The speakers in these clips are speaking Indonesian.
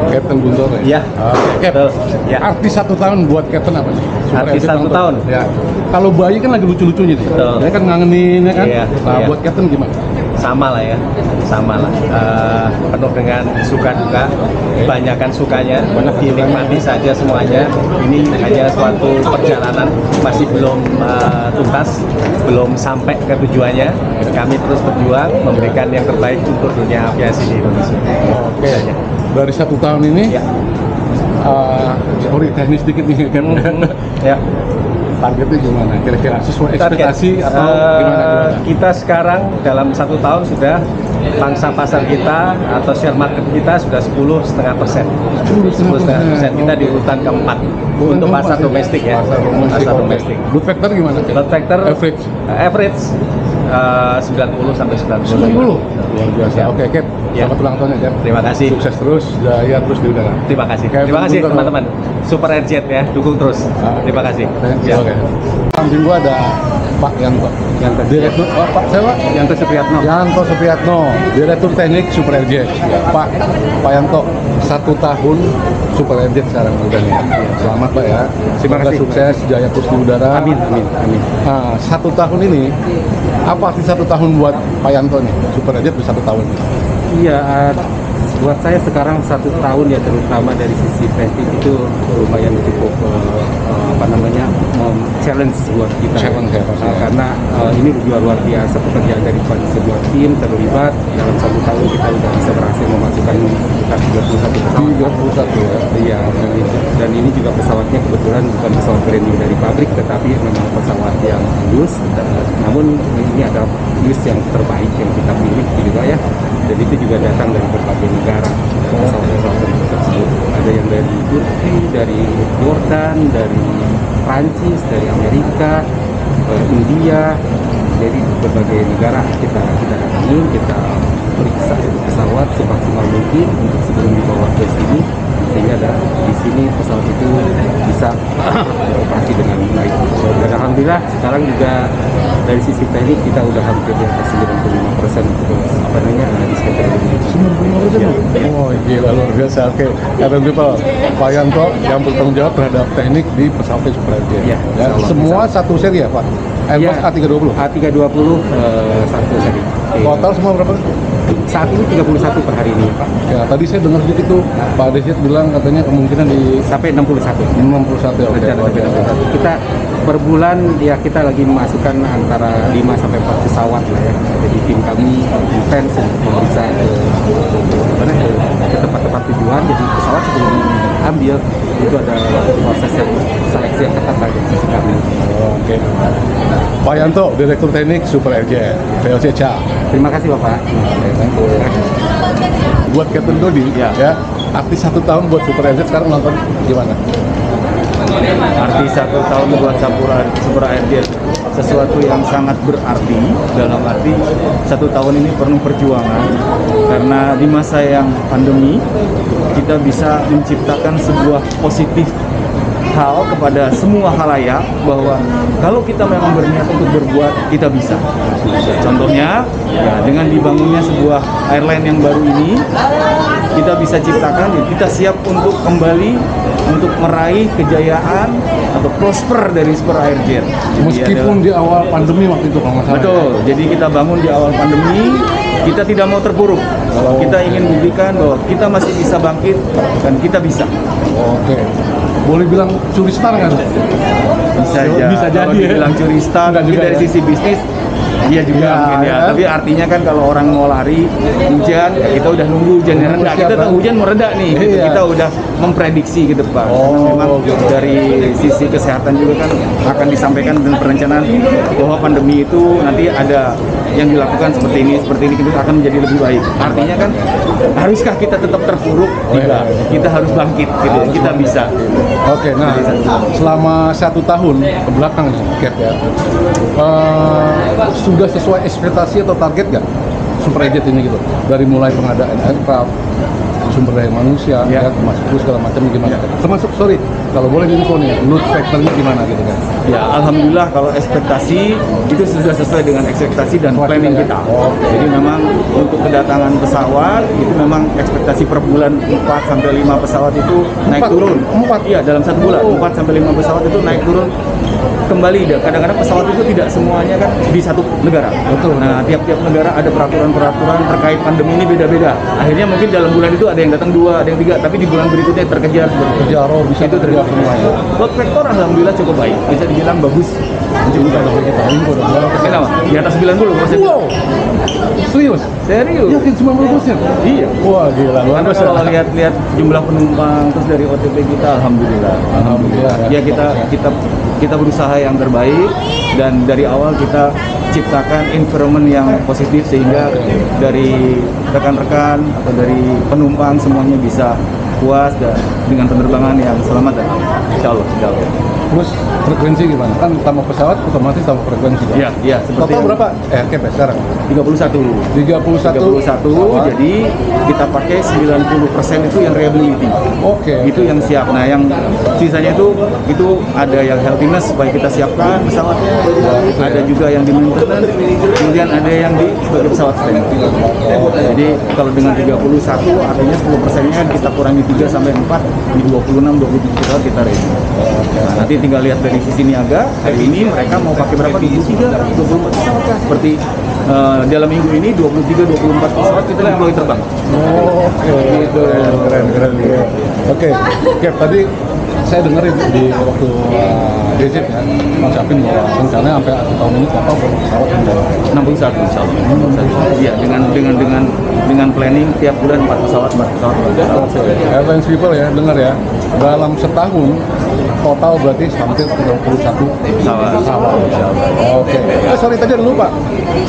Captain Guntur ya? Iya. Cap, Betul. Ya. arti 1 tahun buat Captain apa sih? Arti 1 tahun? Ya. Kalau bayi kan lagi lucu-lucunya nih. Betul. Dia kan ngangenin ya kan? Iya, Nah, iya. buat Captain gimana? Sama lah ya, sama lah. Penuh dengan suka duka, kebanyakan sukanya, dinikmati saja semuanya. Ini hanya suatu perjalanan, masih belum tuntas, belum sampai ke tujuannya. Kami terus berjuang memberikan yang terbaik untuk dunia aviasi di Indonesia. Oke. Dari 1 tahun ini, Ya. sorry teknis dikit nih kan? Ya. Targetnya gimana? Kira-kira sesuai Target. ekspektasi atau gimana? Kita sekarang dalam 1 tahun sudah pangsa pasar kita atau share market kita sudah 10,5%. 10,5%. Kita di urutan keempat untuk pasar domestik ya. Pasar domestik. Load factor gimana? Load factor Average 90 sampai 90. 90? Luar biasa. Oke, Cap. Ya. Selamat ulang tahun ya, Cap. Terima kasih. Sukses terus, jaya terus di udara. Terima kasih. Captain Terima kasih Guntur. teman-teman. Super Airjet ya, dukung terus. Terima kasih. Ya. Oke. Samping gua ada Pak Yanto. Direktur, Pak siapa? Yanto Supriyatno. Yanto Supriyatno, Direktur Teknik Super Airjet. Pak Yanto, 1 tahun Super Airjet sekarang udah nih. Selamat Pak ya. Terima Semoga kasih. sukses, jaya terus di udara. Amin, amin, amin. Nah, 1 tahun ini, apa arti 1 tahun buat Pak Yanto nih? Super Airjet di 1 tahun. Iya, buat saya sekarang 1 tahun ya, terutama dari sisi teknik itu lumayan cukup challenge buat kita. Challenge ya, pasti ya. Karena ini luar biasa pekerjaan dari sebuah tim terlibat dalam 1 tahun kita udah bisa berhasil memasukkan sekitar 31 pesawat. 31 ya. Iya, dan ini juga pesawatnya kebetulan bukan pesawat brand new dari pabrik, tetapi memang pesawat yang halus. Namun ini ada use yang terbaik yang kita pilih gitu ya. Dan itu juga datang dari berbagai negara pesawat-pesawat tersebut. Ada yang dari Turki, dari Jordan, dari Prancis, dari Amerika, India. Jadi berbagai negara kita datangi, kita periksa pesawat semaksimal mungkin untuk sebelum dibawa ke sini, sehingga di sini pesawat itu bisa beroperasi dengan baik. Dan alhamdulillah sekarang juga dari sisi teknik kita udah hampir di atas 95% untuk disketcher ini. 95%? Oh gila, luar biasa. Oke, Captain People, Pak Yanto yang bertanggung jawab terhadap teknik di pesawat Super Airjet. Ya, Ya, insya Allah. semua satu seri ya Pak? Airbus Ya. A320? A320 satu seri. Total semua berapa? Saat ini 31 per hari ini Pak. Ya, tadi saya dengar sedikit tuh Pak Desit bilang katanya kemungkinan di Sampai 61. 61 ya. Oke, Rencana luar sampai biasa. 61. Kita per bulan ya kita lagi memasukkan antara 5 sampai 4 pesawat lah ya. Jadi tim kami intens untuk memeriksa ke tempat-tempat tujuan. Jadi pesawat sebelum diambil itu ada proses yang seleksi yang ketat dari sisi kami. Oke. Pak Yanto, Direktur Teknik Super Airjet, VOC CA. Terima kasih Bapak. Buat Captain Dodi, ya, arti 1 tahun buat Super Airjet sekarang nonton gimana? Arti 1 tahun buat Super Airjet sesuatu yang sangat berarti, dalam arti 1 tahun ini penuh perjuangan, karena di masa yang pandemi kita bisa menciptakan sebuah positif hal kepada semua halayak, bahwa kalau kita memang berniat untuk berbuat, kita bisa. Contohnya ya, dengan dibangunnya sebuah airline yang baru ini, kita bisa ciptakan, kita siap untuk kembali untuk meraih kejayaan atau prosper dari Super Airjet. Jadi Meskipun di awal pandemi waktu itu kalau nggak salah. betul, jadi kita bangun di awal pandemi, kita tidak mau terpuruk. Kita ingin buktikan bahwa kita masih bisa bangkit dan kita bisa. Oke. Boleh bilang curi star nggak? Bisa jadi Kalau ya. dibilang curi star, Enggak tapi juga dari ya. sisi bisnis iya juga Ya, mungkin ya. ya. Tapi artinya kan kalau orang mau lari hujan, ya kita udah nunggu hujannya reda. Kita tahu hujan mau reda nih. Gitu. Iya. Kita udah memprediksi ke depan. Oh, Karena memang gitu. dari sisi kesehatan juga kan akan disampaikan dan perencanaan bahwa pandemi itu nanti ada yang dilakukan seperti ini itu akan menjadi lebih baik. Artinya kan haruskah kita tetap terpuruk? Tidak. Kita harus bangkit gitu. Kita bisa. Oke, nah selama 1 tahun ke belakang nih, Cap ya, sudah sesuai ekspektasi atau target nggak Super Airjet ini gitu? Dari mulai pengadaan aircraft, sumber daya manusia, ya, termasuk segala macam gimana? Termasuk, sorry, kalau boleh info nih, load factor-nya gimana gitu kan? Ya, alhamdulillah kalau ekspektasi itu sudah sesuai dengan ekspektasi dan planning kita. Jadi memang untuk kedatangan pesawat itu memang ekspektasi per bulan 4 sampai 5 pesawat itu naik turun. 4? Iya, dalam satu bulan 4 sampai 5 pesawat itu naik turun kembali. Kadang-kadang pesawat itu tidak semuanya kan di satu negara. Betul. Nah, tiap-tiap negara ada peraturan-peraturan terkait pandemi ini beda-beda. Akhirnya mungkin dalam bulan itu ada yang datang 2, ada yang 3, tapi di bulan berikutnya terkejar seperti itu. Jaro bisa Itu terjadi semua ya. Load factor alhamdulillah cukup baik, bisa dibilang bagus. Info dong. Kenapa? Di atas 90%. Wow, serius? Serius? Yakin 90%? Iya. Wah gila, luar Karena biasa. kalau lihat penumpang penumpang terus dari OTP kita, alhamdulillah. Alhamdulillah, ya. Ya kita berusaha yang terbaik dan dari awal kita ciptakan environment yang positif sehingga dari rekan-rekan atau dari penumpang semuanya bisa puas dan dengan penerbangan yang selamat dan aman. Insya Allah. Terus frekuensi gimana? Kan tambah pesawat otomatis tambah frekuensi kan? Iya, seperti Total yang- berapa? Cap ya sekarang? 31. 31 pesawat. Jadi kita pakai 90% itu yang reliability. Oke. Itu yang siap. Nah, yang sisanya itu ada yang healthiness supaya kita siapkan pesawatnya. Ada juga yang di maintenance, kemudian ada yang di sebagai pesawat standby. Jadi kalau dengan 31 artinya 10%-nya kita kurangi 3 sampai 4 di 26-27 pesawat kita ready. Nah, nanti tinggal lihat dari sisi niaga. Hari ini mereka mau pakai berapa? 23, 24 pesawat kah? Seperti dalam minggu ini 23-24 pesawat kita deploy terbang. Oke, keren. Oke, Cap, tadi saya dengerin di waktu visit ya, Mas Syafin bahwa rencananya sampai akhir tahun ini total berapa pesawat yang udah 61 insya Allah. Iya, dengan planning tiap bulan 4 pesawat. Airlines people ya, dengar ya, dalam setahun total berarti hampir 31 pesawat. Oke. Sorry tadi ada lupa,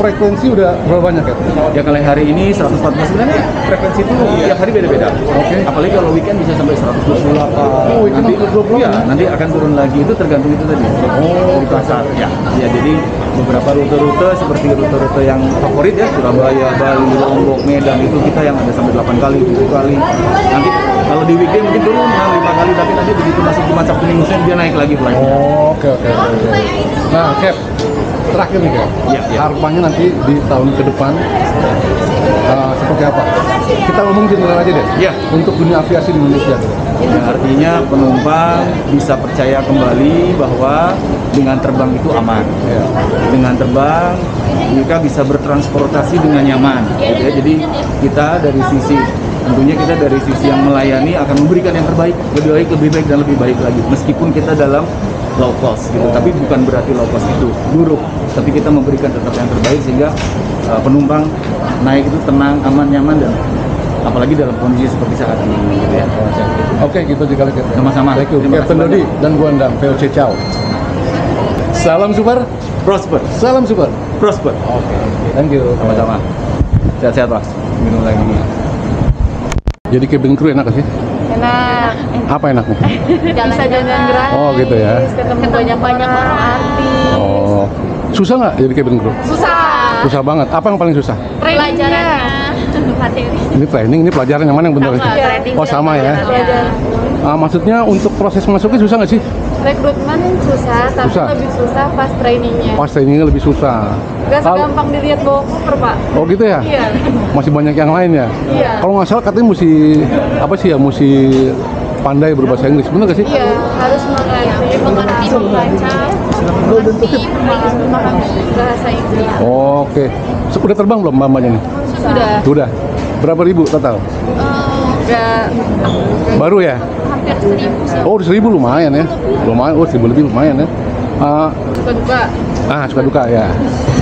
frekuensi udah berapa banyak ya? Ya kalau hari ini 114 sebenarnya frekuensi itu tiap hari beda-beda. Oke. Apalagi kalau weekend bisa sampai 128. Oh, itu nanti 128 iya, nanti akan turun lagi. Itu tergantung itu tadi. Dari pasar. Ya, jadi beberapa rute-rute seperti rute-rute yang favorit ya, Surabaya, Bali, Lombok, Medan itu kita yang ada sampai 8 kali, 7 kali. Nanti kalau di weekend mungkin turun ya 5 kali, tapi nanti begitu masuk Jumat Sabtu Minggu dia naik lagi flightnya. Oke. Nah, Cap, terakhir nih Cap, Iya. harapannya nanti di tahun ke depan seperti apa? Kita ngomong general aja deh. Iya. Untuk dunia aviasi di Indonesia. Gitu. Ya, artinya penumpang bisa percaya kembali bahwa dengan terbang itu aman. Ya. Dengan terbang mereka bisa bertransportasi dengan nyaman. Gitu ya. Jadi tentunya kita dari sisi yang melayani akan memberikan yang terbaik, lebih baik dan lebih baik lagi. Meskipun kita dalam low cost gitu, tapi bukan berarti low cost itu buruk. Tapi kita memberikan tetap yang terbaik sehingga penumpang naik itu tenang, aman, nyaman dan apalagi dalam kondisi seperti saat ini gitu ya. Oke, gitu juga Cap. Sama-sama. Thank you, Terima Captain kasih Dodi dan Guandang, VOC Ciao. Salam super. Prosper. Salam super. Prosper. Oke, thank you. Sama-sama. Sehat-sehat, Mas. Minum lagi. Jadi cabin crew enak gak sih? Enak. Apa enaknya? Bisa jalan gratis. Oh, gitu ya. Ketemu banyak orang artis. Oh, susah nggak jadi cabin crew? Susah. Susah banget. Apa yang paling susah? Pelajarannya. Materi. Ini training, ini pelajaran yang mana yang benar? Sama, training Oh sama ya. Pelajaran. Maksudnya untuk proses masuknya susah nggak sih? Rekrutmen susah, tapi Susah. lebih susah pas trainingnya. Pas trainingnya lebih susah. Gak Kalau- segampang dilihat bawa koper, Pak. Oh gitu ya? Iya. Masih banyak yang lain ya? Iya. Kalau nggak salah katanya mesti apa sih ya? Mesti pandai berbahasa Inggris, bener nggak sih? Iya, harus mengerti membaca, memahami bahasa Inggris. Oke. Udah terbang belum mbak-mbaknya nih? Sudah. Udah. Berapa ribu total? Udah Baru ya? hampir 1.000 sih. Oh 1.000 lumayan ya? Lumayan, 1.000 lebih lumayan ya? Suka-duka. Suka duka ya?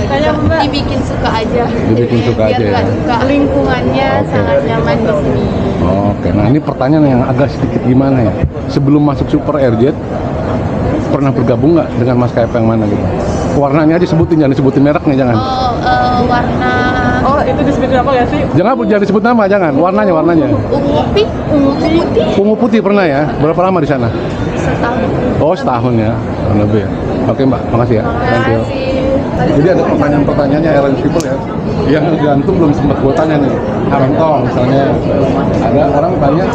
Kayak Mbak dibikin suka aja. Dibikin suka Biar aja ya. nggak suka. Lingkungannya Oke. sangat nyaman di sini. Oke, nah ini pertanyaan yang agak sedikit gimana ya? Sebelum masuk Super Airjet, pernah bergabung nggak dengan maskapai yang mana gitu? Warnanya aja sebutin, jangan disebutin mereknya, jangan. Warna Itu disebutin apa ya sih? Jangan disebut nama, jangan. Warnanya. ungu putih Ungu putih pernah ya? Berapa lama di sana? setahun. Oh setahun ya, kurang lebih ya. Oke mbak, makasih ya. Thank you. Terima kasih. Jadi ada pertanyaan-pertanyaannya Airline People ya, yang gantung belum sempat gue tanya nih. Contoh misalnya ada orang tanya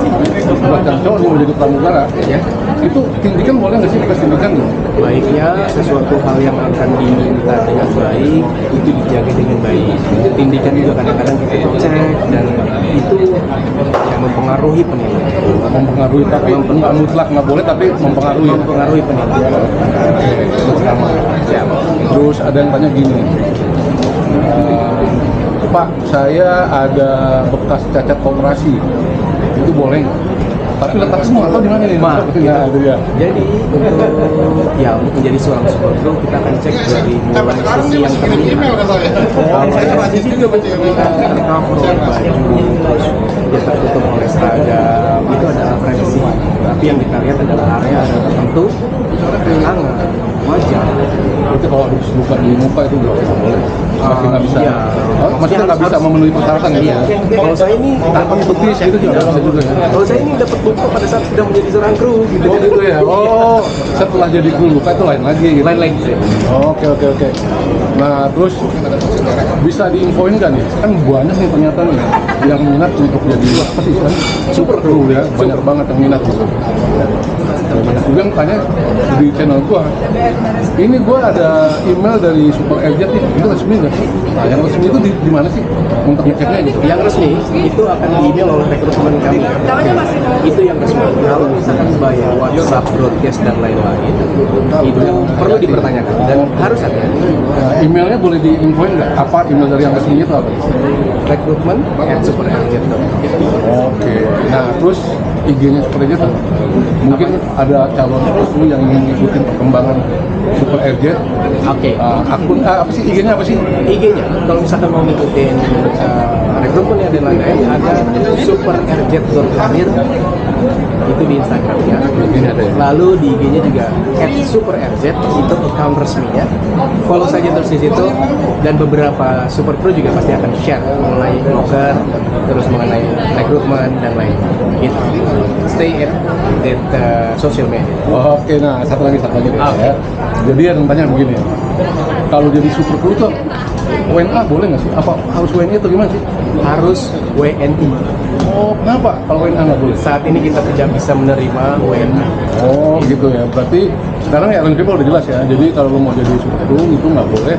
buat yang cowok nih mau jadi pramugara, Ya. itu tindikan boleh nggak sih dikasih tindikan nggak? Baiknya sesuatu hal yang akan diminta dengan baik itu dijaga dengan baik. Itu tindikan juga kadang-kadang kita cek dan itu yang mempengaruhi penilaian. Mempengaruhi tapi nggak mutlak nggak boleh tapi mempengaruhi. Mempengaruhi penilaian. Oke, itu pertama. Terus ada yang tanya gini, Pak, saya ada bekas cacat operasi, itu boleh nggak? Tapi letak semua atau di mana nih? Ma, Ya, itu dia. Jadi untuk menjadi seorang super pro kita akan cek dari mulai sisi yang terlihat. Kalau dari sisi juga kita cover baju, terus dia tertutup oleh seragam, itu adalah privacy. Tapi yang kita lihat adalah area tertentu, tangan, wajah. Itu kalau harus buka di muka itu nggak boleh. Masih nggak bisa. Iya. Maksudnya nggak bisa memenuhi persyaratan ya? Iya. Kalau saya ini Tanpa betis itu juga nggak bisa juga ya? Kalau saya ini dapat buku pada saat sudah menjadi seorang kru gitu. Oh gitu ya? Oh, setelah jadi kru luka itu lain lagi gitu? Lain lagi. Oke. Nah, terus bisa diinfoin kan nih? Kan banyak nih ternyata nih yang minat untuk jadi apa sih istilahnya? Super kru ya, banyak banget yang minat gitu. Banyak juga yang tanya di channel gua, ini gua ada email dari Super Agent nih, itu resmi nggak sih? Nah, yang resmi itu di mana sih untuk ngeceknya gitu? Yang resmi itu akan di-email oleh rekrutmen kami. Itu yang resmi. Kalau misalkan via WhatsApp, broadcast dan lain-lain, itu perlu dipertanyakan dan harus hati-hati. Nah, emailnya boleh diinfoin nggak? Apa email dari yang resmi itu apa? Rekrutmen@superagent.com. Oke. Nah, terus IG-nya Super Agent apa? Mungkin ada calon kru yang ingin ngikutin perkembangan Super Agent. Oke. Akun apa sih IG-nya apa sih? IG-nya kalau misalkan mau ngikutin rekrutmennya dan lain-lain ada superrz.karir itu di Instagramnya. Ini ada ya? Lalu di IG-nya juga @superrz itu account resminya. Follow saja terus di situ dan beberapa super pro juga pasti akan share mengenai broker, terus mengenai rekrutmen dan lain. Gitu. Stay at social media. Oke, nah satu lagi deh, Oke. ya. Jadi ada yang tanya begini, kalau jadi super kru tuh WNA boleh nggak sih? Apa harus WNI atau gimana sih? Harus WNI. Oh, kenapa kalau WNA nggak boleh? Saat ini kita tidak bisa menerima WNI. Oh, gitu ya. Berarti sekarang ya Airline People udah jelas ya. Jadi kalau lo mau jadi super kru itu nggak boleh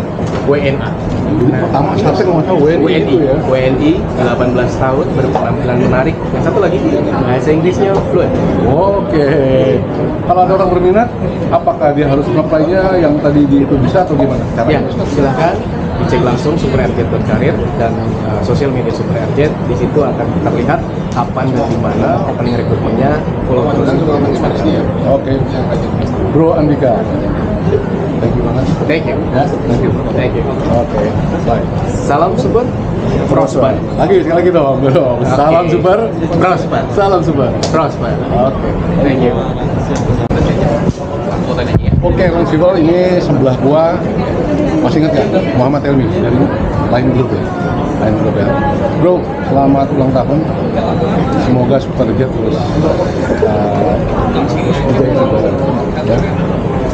WNA. Jadi pertama syaratnya kalau nggak salah WNI itu ya. WNI 18 tahun berpenampilan menarik. Yang satu lagi bahasa Inggrisnya fluent. Oke. Kalau ada orang berminat, apakah dia harus apply-nya yang tadi di itu bisa atau gimana? Ya, silakan dicek langsung superrz.karir dan sosial media superrz. Di situ akan terlihat kapan dan di mana opening rekrutmennya. Follow terus. Oke. Bro Andika. Thank you banget. Thank you. Ya, thank you. Thank you. Oke. Bye. Salam super prosper. Lagi sekali lagi dong. Salam Oke. super. Prosper. Salam super. Prosper. Oke. Thank you. Oke, Airline People ini sebelah gua masih ingat ya Muhammad Elmi dari Line Group ya. Line Group ya. Bro, selamat ulang tahun. Semoga Super Jet terus ya.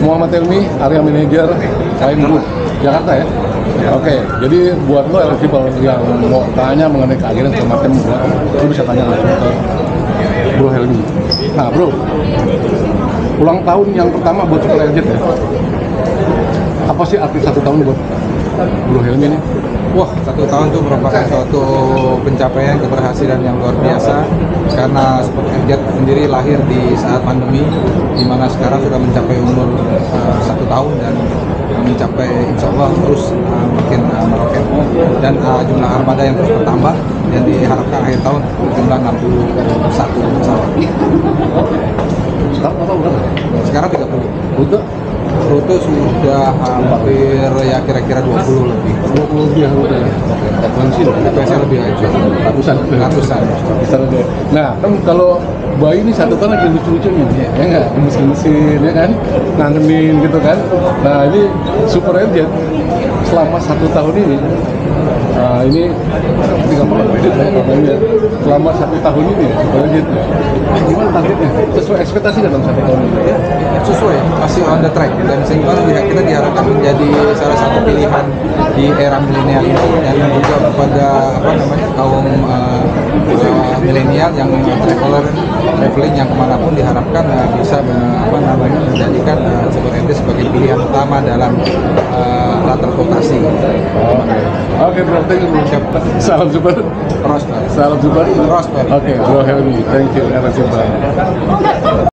Muhammad Elmi, area manager Line Group Jakarta ya. Oke, jadi buat lo Airline People yang mau tanya mengenai keakhirnya semacam lo bisa tanya langsung ke Bro Helmi. Nah, Bro, ulang tahun yang pertama buat Super Jet ya. Apa sih arti 1 tahun buat Bro Helmi ini? Wah, 1 tahun itu merupakan suatu pencapaian keberhasilan yang luar biasa karena Super Jet sendiri lahir di saat pandemi, di mana sekarang sudah mencapai umur 1 tahun dan mencapai insya Allah terus makin meroket dan jumlah armada yang terus bertambah dan diharapkan akhir tahun jumlah 61 pesawat. Sekarang apa udah? Sekarang 30. Udah? Rute sudah hampir ya kira-kira 20 lebih. 20 lebih udah ya? Frekuensi loh? Frekuensi lebih aja. Ratusan? Ratusan. Bisa deh. Nah, kan kalau bayi ini 1 tahun lagi lucu-lucunya ya nggak? Mesin-mesin ya kan? Nanganin gitu kan? Nah, ini Super Jet selama 1 tahun ini ini tinggal pakai kredit ya katanya selama 1 tahun ini Super Jet Gimana targetnya? Sesuai ekspektasi dalam 1 tahun ini? Sesuai, masih on the track, dan sehingga kita diharapkan menjadi salah satu pilihan di era milenial ini, dan juga kepada kaum milenial yang traveling yang kemanapun diharapkan bisa menjadikan Super MT sebagai pilihan utama dalam alat transportasi. Oke bro, thank you bro. Salam super. Prosper. Salam super. Prosper. Oke bro, help me. Thank you. Era super.